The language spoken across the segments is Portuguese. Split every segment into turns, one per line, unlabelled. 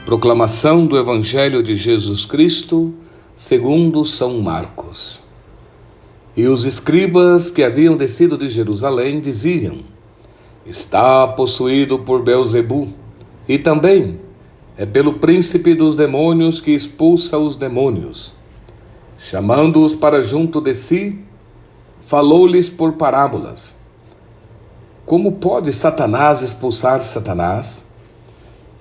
Proclamação do Evangelho de Jesus Cristo, segundo São Marcos. E os escribas que haviam descido de Jerusalém diziam: está possuído por Beelzebu, e também é pelo príncipe dos demônios que expulsa os demônios. Chamando-os para junto de si, falou-lhes por parábolas. Como pode Satanás expulsar Satanás?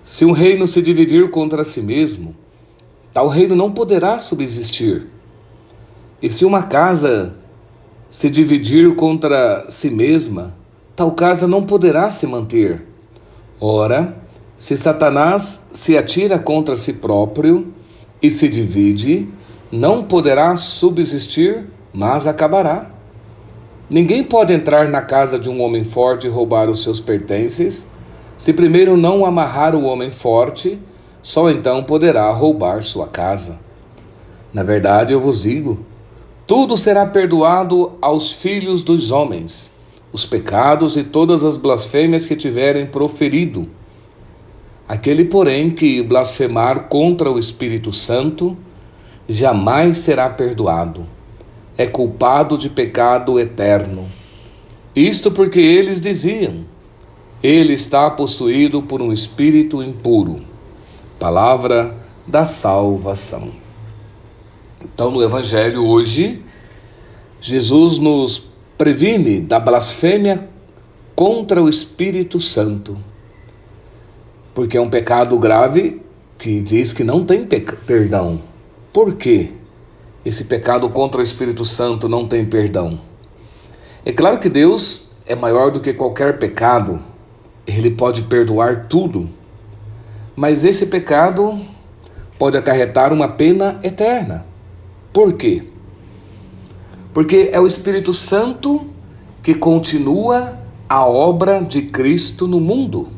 Se um reino se dividir contra si mesmo, tal reino não poderá subsistir. E se uma casa se dividir contra si mesma, tal casa não poderá se manter. Ora, se Satanás se atira contra si próprio e se divide, não poderá subsistir, mas acabará. Ninguém pode entrar na casa de um homem forte e roubar os seus pertences. Se primeiro não amarrar o homem forte, só então poderá roubar sua casa. Na verdade, eu vos digo, tudo será perdoado aos filhos dos homens, os pecados e todas as blasfêmias que tiverem proferido. Aquele, porém, que blasfemar contra o Espírito Santo, jamais será perdoado. É culpado de pecado eterno. Isto porque eles diziam: ele está possuído por um espírito impuro. Palavra da salvação. Então, no Evangelho hoje, Jesus nos previne da blasfêmia contra o Espírito Santo. Porque é um pecado grave que diz que não tem perdão. Por quê? Esse pecado contra o Espírito Santo não tem perdão. É claro que Deus é maior do que qualquer pecado. Ele pode perdoar tudo, mas esse pecado pode acarretar uma pena eterna. Por quê? Porque é o Espírito Santo que continua a obra de Cristo no mundo.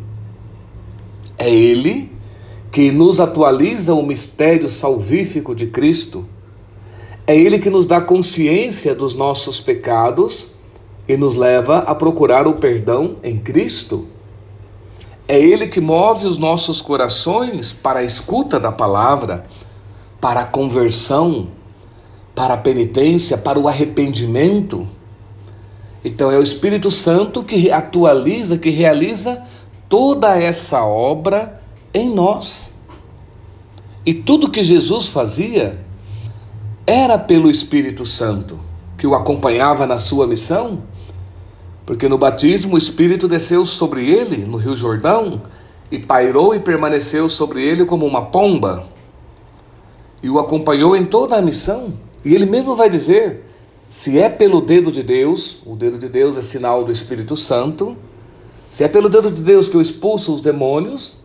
É Ele que nos atualiza o mistério salvífico de Cristo. É Ele que nos dá consciência dos nossos pecados e nos leva a procurar o perdão em Cristo. É Ele que move os nossos corações para a escuta da palavra, para a conversão, para a penitência, para o arrependimento. Então é o Espírito Santo que atualiza, que realiza toda essa obra em nós. E tudo que Jesus fazia era pelo Espírito Santo, que o acompanhava na sua missão. Porque no batismo o Espírito desceu sobre ele, no Rio Jordão, e pairou e permaneceu sobre ele como uma pomba. E o acompanhou em toda a missão. E ele mesmo vai dizer, se é pelo dedo de Deus, o dedo de Deus é sinal do Espírito Santo, se é pelo dedo de Deus que eu expulso os demônios,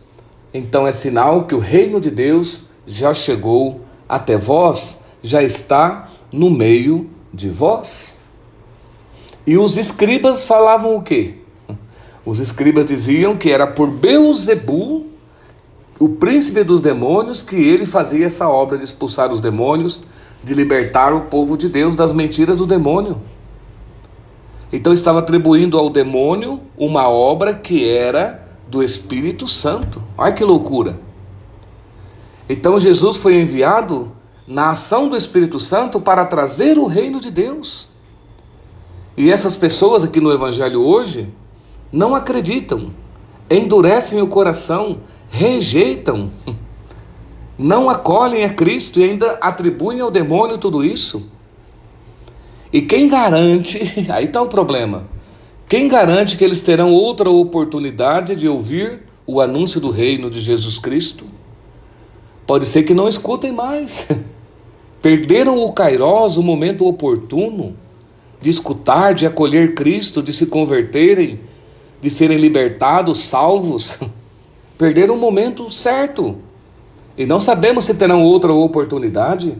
então é sinal que o reino de Deus já chegou até vós, já está no meio de vós. E os escribas falavam o quê? Os escribas diziam que era por Beelzebu, o príncipe dos demônios, que ele fazia essa obra de expulsar os demônios, de libertar o povo de Deus das mentiras do demônio. Então estava atribuindo ao demônio uma obra que era do Espírito Santo. Olha que loucura! Então Jesus foi enviado na ação do Espírito Santo para trazer o reino de Deus. E essas pessoas aqui no Evangelho hoje não acreditam, endurecem o coração, rejeitam, não acolhem a Cristo e ainda atribuem ao demônio tudo isso. E quem garante, aí está o problema, quem garante que eles terão outra oportunidade de ouvir o anúncio do reino de Jesus Cristo? Pode ser que não escutem mais, perderam o kairós, o momento oportuno, de escutar, de acolher Cristo, de se converterem, de serem libertados, salvos. Perderam o momento certo. E não sabemos se terão outra oportunidade.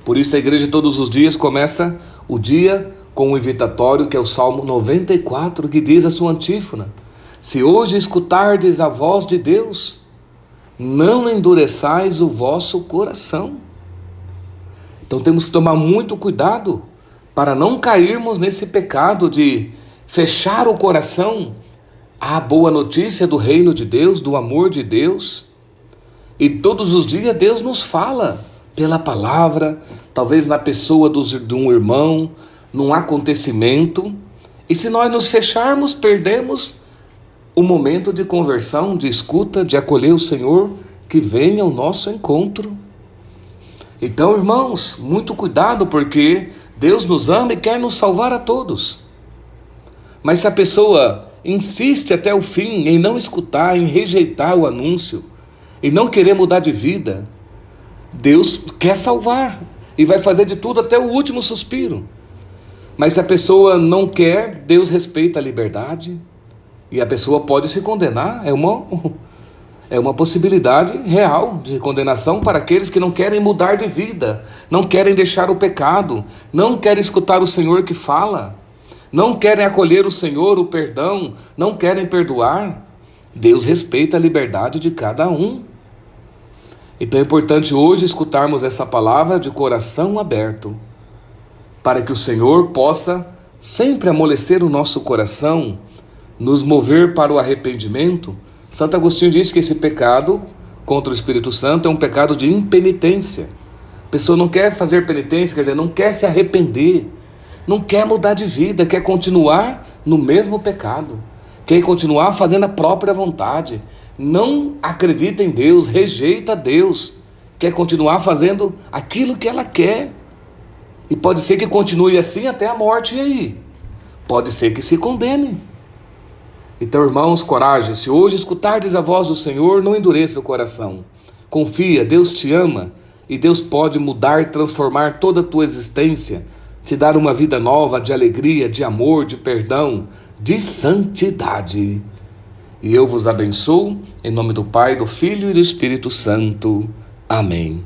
Por isso a igreja todos os dias começa o dia com um invitatório que é o Salmo 94, que diz a sua antífona: se hoje escutardes a voz de Deus, não endureçais o vosso coração. Então temos que tomar muito cuidado para não cairmos nesse pecado de fechar o coração à boa notícia do reino de Deus, do amor de Deus. E todos os dias Deus nos fala pela palavra, talvez na pessoa de um irmão, num acontecimento. E se nós nos fecharmos, perdemos o momento de conversão, de escuta, de acolher o Senhor que vem ao nosso encontro. Então, irmãos, muito cuidado, porque Deus nos ama e quer nos salvar a todos. Mas se a pessoa insiste até o fim em não escutar, em rejeitar o anúncio, e não querer mudar de vida, Deus quer salvar e vai fazer de tudo até o último suspiro. Mas se a pessoa não quer, Deus respeita a liberdade e a pessoa pode se condenar. É uma possibilidade real de condenação para aqueles que não querem mudar de vida, não querem deixar o pecado, não querem escutar o Senhor que fala, não querem acolher o Senhor, o perdão, não querem perdoar. Deus respeita a liberdade de cada um. Então é importante hoje escutarmos essa palavra de coração aberto, para que o Senhor possa sempre amolecer o nosso coração, nos mover para o arrependimento. Santo Agostinho diz que esse pecado contra o Espírito Santo é um pecado de impenitência. A pessoa não quer fazer penitência, quer dizer, não quer se arrepender, não quer mudar de vida, quer continuar no mesmo pecado, quer continuar fazendo a própria vontade, não acredita em Deus, rejeita Deus, quer continuar fazendo aquilo que ela quer. E pode ser que continue assim até a morte, e aí? Pode ser que se condene. Então, irmãos, coragem. Se hoje escutardes a voz do Senhor, não endureça o coração. Confia, Deus te ama e Deus pode mudar, transformar toda a tua existência, te dar uma vida nova de alegria, de amor, de perdão, de santidade. E eu vos abençoo, em nome do Pai, do Filho e do Espírito Santo. Amém.